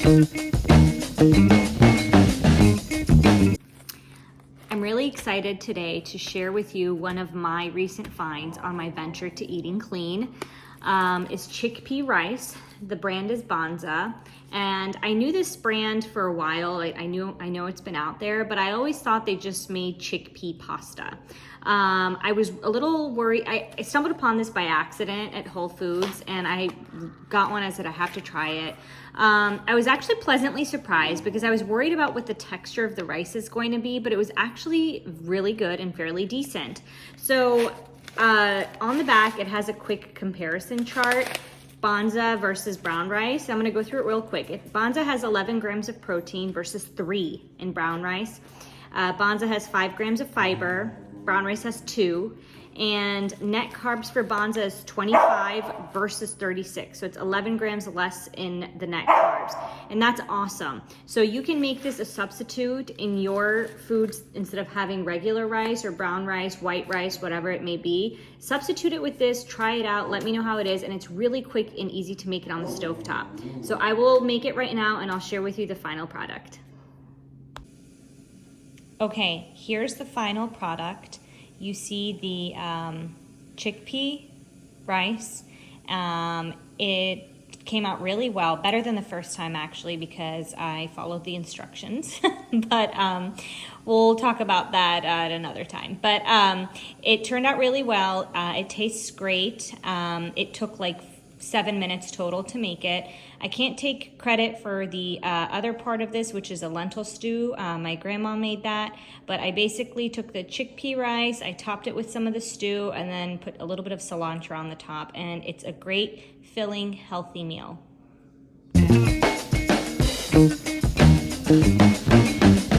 I'm really excited today to share with you one of my recent finds on my venture to eating clean. Is chickpea rice. The brand is Banza, and I knew this brand for a while. I know it's been out there, but I always thought they just made chickpea pasta. I was a little worried. I stumbled upon this by accident at Whole Foods, and I got one. I said I have to try it. I was actually pleasantly surprised because I was worried about what the texture of the rice is going to be, but it was actually really good and fairly decent. So on the back, it has a quick comparison chart. Banza versus brown rice. I'm gonna go through it real quick. Banza has 11 grams of protein versus 3 in brown rice. Banza has 5 grams of fiber. Brown rice has 2. And net carbs for Banza is 25 versus 36. So it's 11 grams less in the net carbs. And that's awesome. So you can make this a substitute in your foods instead of having regular rice or brown rice, white rice, whatever it may be. Substitute it with this, try it out, let me know how it is. And it's really quick and easy to make it on the stovetop. So I will make it right now and I'll share with you the final product. Okay, here's the final product. You see the chickpea rice. It came out really well, better than the first time actually, because I followed the instructions. But we'll talk about that at another time. But it turned out really well. It tastes great. It took like 7 minutes total to make it. I can't take credit for the other part of this, which is a lentil stew. My grandma made that, but I basically took the chickpea rice, I topped it with some of the stew, and then put a little bit of cilantro on the top, and it's a great, filling, healthy meal.